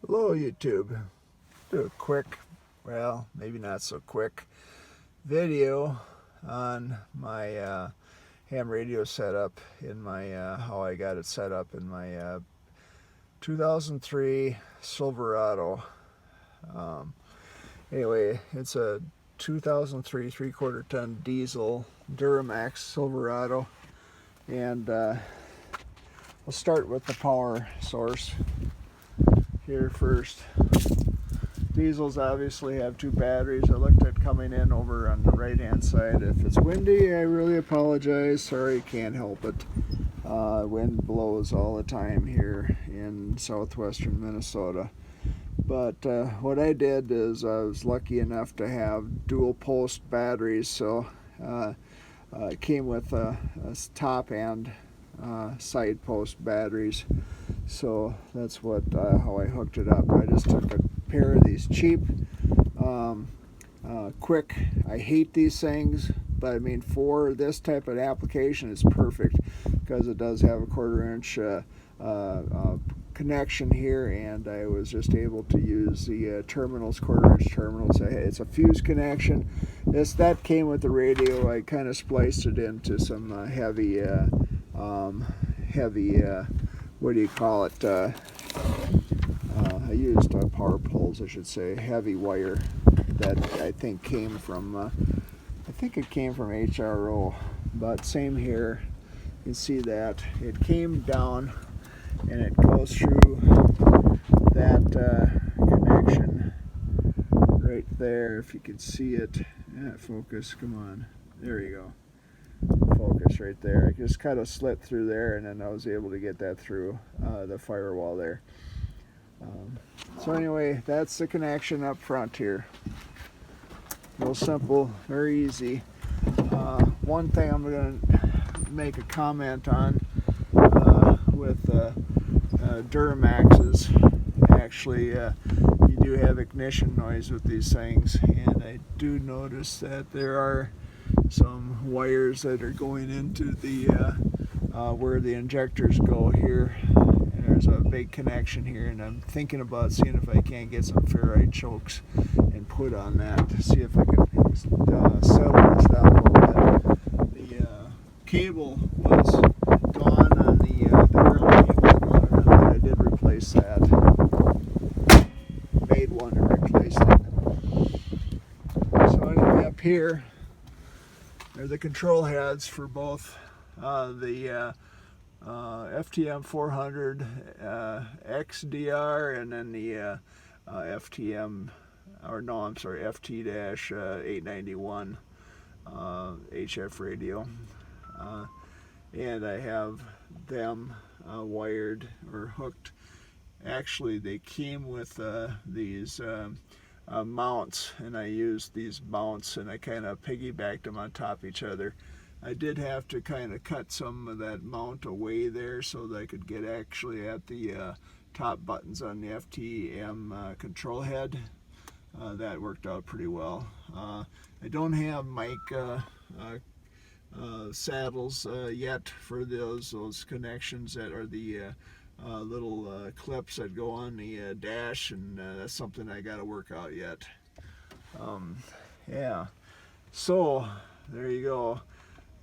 Hello YouTube. Do a quick, well, maybe not so quick video on my ham radio setup in my how I got it set up in my 2003 Silverado. Anyway, it's a 2003 3/4 ton diesel Duramax Silverado, and we'll start with the power source here first. Diesels obviously have two batteries. I looked at coming in over on the right hand side. If it's windy, I really apologize. Sorry, can't help it. Wind blows all the time here in southwestern Minnesota. But what I did is I was lucky enough to have dual post batteries, so it came with a top and side post batteries. So that's what how I hooked it up. I just took a pair of these cheap, quick. I hate these things, but I mean for this type of application, it's perfect because it does have a 1/4 inch connection here, and I was just able to use the terminals, 1/4 inch terminals. It's a fuse connection. That came with the radio. I kind of spliced it into some heavy what do you call it? I used power poles, I should say, heavy wire that I think came from, HRO, but same here. You can see that it came down and it goes through that connection right there. If you can see it, focus, come on, there you go. Focus right there. I just kind of slit through there, and then I was able to get that through the firewall there. So anyway, that's the connection up front here. Real simple, very easy. One thing I'm going to make a comment on with Duramaxes, actually you do have ignition noise with these things, and I do notice that there are some wires that are going into the where the injectors go here. And there's a big connection here, and I'm thinking about seeing if I can't get some ferrite chokes and put on that to see if I can settle this down a little bit. The cable was gone on the ground cable was gone, and I did replace that. Made one and replaced it. So anyway, up here are the control heads for both the FTM 400 XDR and then the FTM, or no, I'm sorry, FT-891 HF radio. And I have them wired or hooked. Actually, they came with these mounts, and I used these mounts and I kind of piggybacked them on top of each other. I did have to kind of cut some of that mount away there so that I could get actually at the top buttons on the FTM control head. That worked out pretty well. I don't have mic saddles yet for those connections that are the little clips that go on the dash, and that's something I got to work out yet. Yeah, so there you go.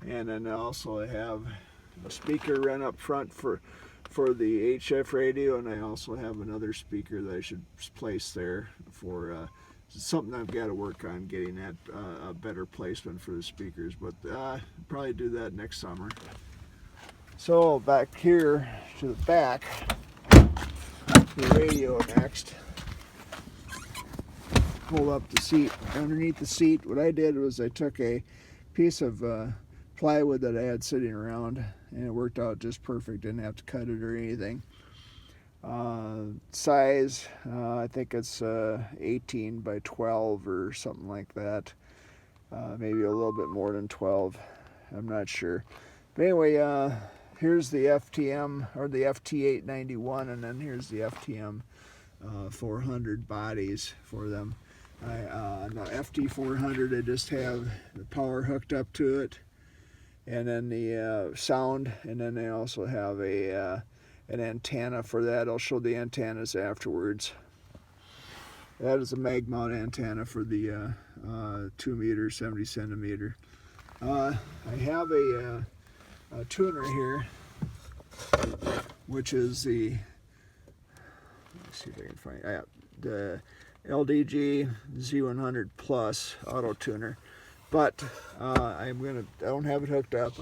And then also I have a speaker run up front for the HF radio, and I also have another speaker that I should place there for something I've got to work on, getting that a better placement for the speakers, but probably do that next summer. So back here to the back, the radio next. Pull up the seat. Underneath the seat, what I did was I took a piece of plywood that I had sitting around, and it worked out just perfect. Didn't have to cut it or anything. Size, I think it's 18 by 12 or something like that. Maybe a little bit more than 12. I'm not sure. But anyway, here's the FTM, or the FT-891, and then here's the FTM 400 bodies for them. On the FT400, I just have the power hooked up to it, and then the sound, and then they also have an antenna for that. I'll show the antennas afterwards. That is a mag mount antenna for the 2 meter 70 centimeter. I have a tuner here, which is the, let's see if I can find the LDG Z100 Plus auto tuner, but I don't have it hooked up.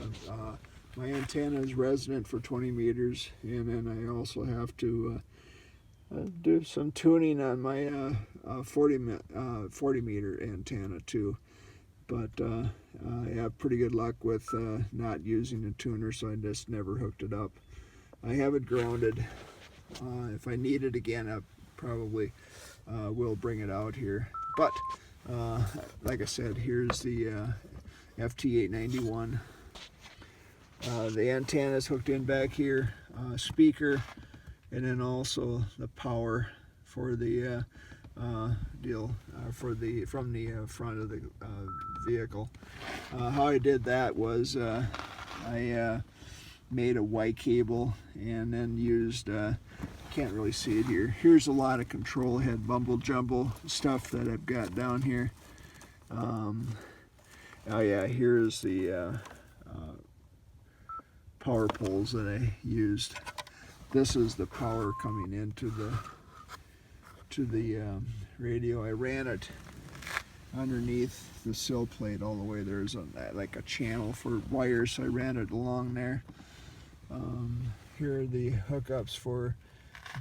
My antenna is resonant for 20 meters, and then I also have to do some tuning on my 40 meter antenna too. But I have pretty good luck with not using a tuner, so I just never hooked it up. I have it grounded. If I need it again, I probably will bring it out here. But like I said, here's the FT891. The antenna is hooked in back here, speaker, and then also the power for the deal from the front of the vehicle. How I did that was I made a Y cable and then used can't really see it here. Here's a lot of control head bumble jumble stuff that I've got down here. Oh yeah, here's the power poles that I used. This is the power coming into the radio. I ran it underneath the sill plate all the way. There's like a channel for wires, so I ran it along there. Here are the hookups for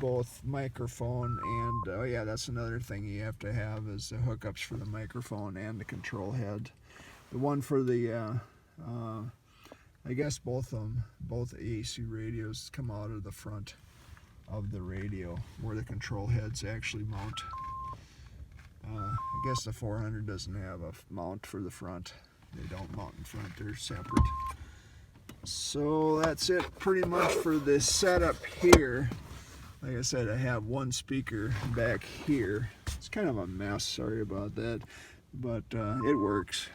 both microphone and oh yeah, that's another thing you have to have is the hookups for the microphone and the control head. The one for the I guess both AC radios come out of the front of the radio where the control heads actually mount. I guess the 400 doesn't have a mount for the front. They don't mount in front, they're separate. So that's it pretty much for this setup here. Like I said, I have one speaker back here. It's kind of a mess, sorry about that, but it works.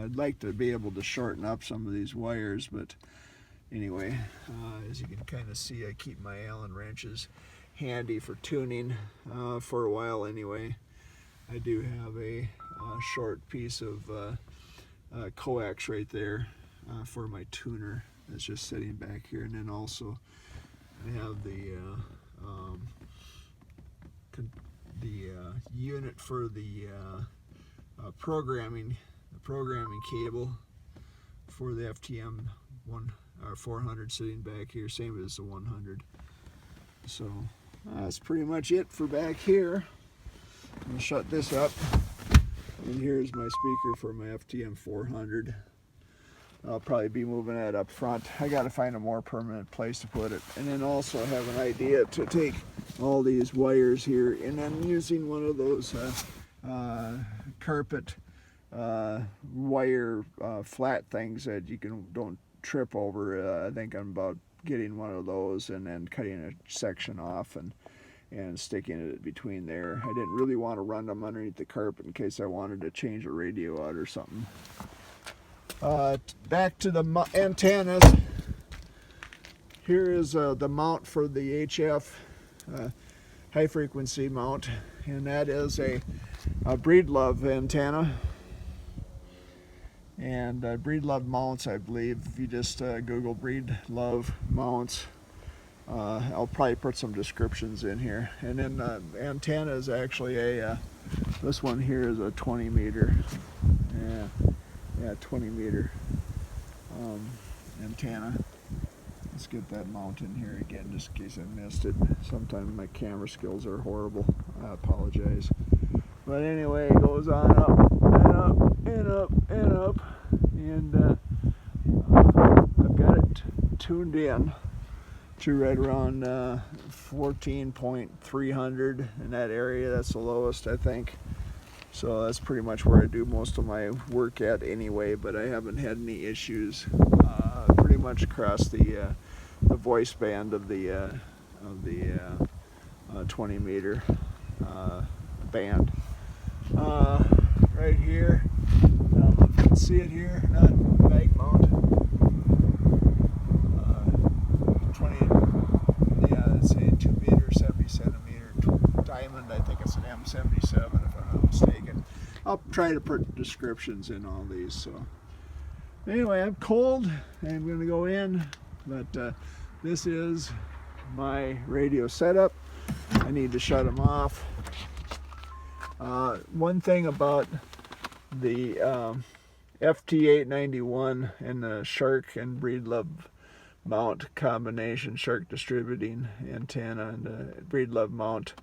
I'd like to be able to shorten up some of these wires, but anyway, as you can kind of see, I keep my Allen wrenches handy for tuning for a while anyway. I do have a short piece of coax right there for my tuner that's just sitting back here, and then also I have the unit for the programming cable for the FTM 400 sitting back here, same as the 100. So that's pretty much it for back here. I'm going to shut this up, and here's my speaker for my FTM 400. I'll probably be moving that up front. I got to find a more permanent place to put it, and then also I have an idea to take all these wires here and then using one of those carpet wire flat things that you don't trip over. I think I'm about getting one of those and then cutting a section off and sticking it between there. I didn't really want to run them underneath the carpet in case I wanted to change a radio out or something. Back to the antennas. Here is the mount for the HF high frequency mount, and that is a Breedlove antenna. And Breedlove Mounts, I believe, if you just Google Breedlove Mounts, I'll probably put some descriptions in here. And then the antenna is actually this one here is a 20 meter. Yeah, 20 meter antenna. Let's get that mount in here again, just in case I missed it. Sometimes my camera skills are horrible. I apologize. But anyway, it goes on up and up and up and up, and I've got it tuned in to right around 14.300 in that area. That's the lowest, I think. So that's pretty much where I do most of my work at anyway, but I haven't had any issues pretty much across the voice band of the 20 meter band. Right here, I don't know if you can see it here, not mag mount. 20, yeah, it's a 2 meter 70 centimeter diamond. I think it's an M77. I'll try to put descriptions in all these. So anyway, I'm cold. I'm going to go in, but this is my radio setup. I need to shut them off. One thing about the FT891 and the Shark and Breedlove mount combination, Shark distributing antenna and the Breedlove mount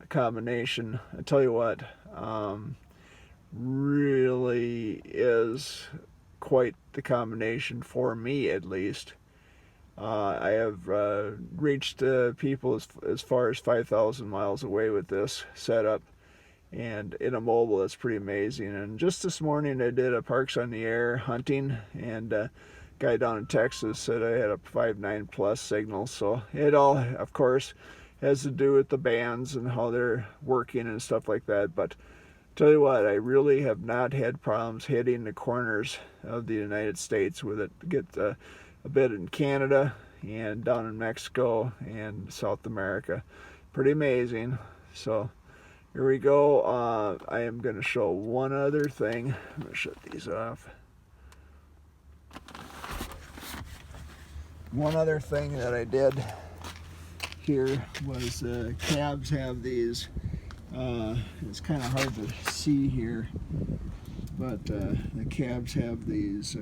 combination, I tell you what, really is quite the combination for me, at least. I have reached people as far as 5,000 miles away with this setup, and in a mobile it's pretty amazing. And just this morning I did a Parks on the Air hunting, and a guy down in Texas said I had a 5.9 plus signal. So it all, of course, has to do with the bands and how they're working and stuff like that. But tell you what, I really have not had problems hitting the corners of the United States with it. Get a bit in Canada and down in Mexico and South America. Pretty amazing. So here we go. I am going to show one other thing. I'm going to shut these off. One other thing that I did here was cabs have these, it's kind of hard to see here, but the cabs have these,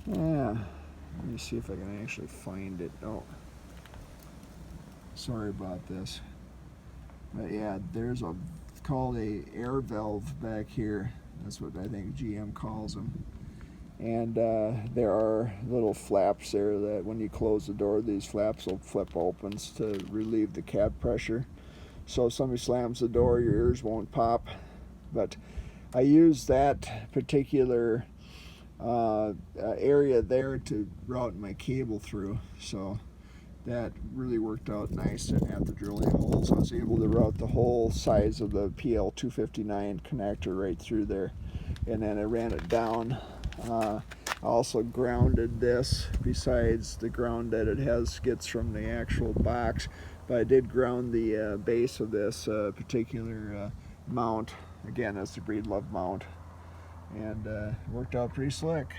let me see if I can actually find it. Oh, sorry about this. But yeah, there's a, it's called a air valve back here. That's what I think GM calls them. And there are little flaps there that when you close the door, these flaps will flip open to relieve the cab pressure. So if somebody slams the door, your ears won't pop. But I use that particular area there to route my cable through. So that really worked out nice. Didn't have to drill any holes. I was able to route the whole size of the PL259 connector right through there. And then I ran it down. I also grounded this, besides the ground that it gets from the actual box, but I did ground the base of this particular mount. Again, that's the Breedlove mount, and it worked out pretty slick.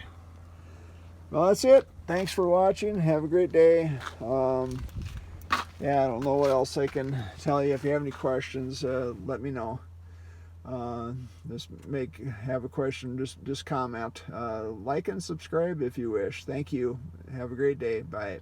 Well, that's it. Thanks for watching. Have a great day. Yeah, I don't know what else I can tell you. If you have any questions, let me know. Have a question, just comment. Like and subscribe if you wish. Thank you. Have a great day. Bye.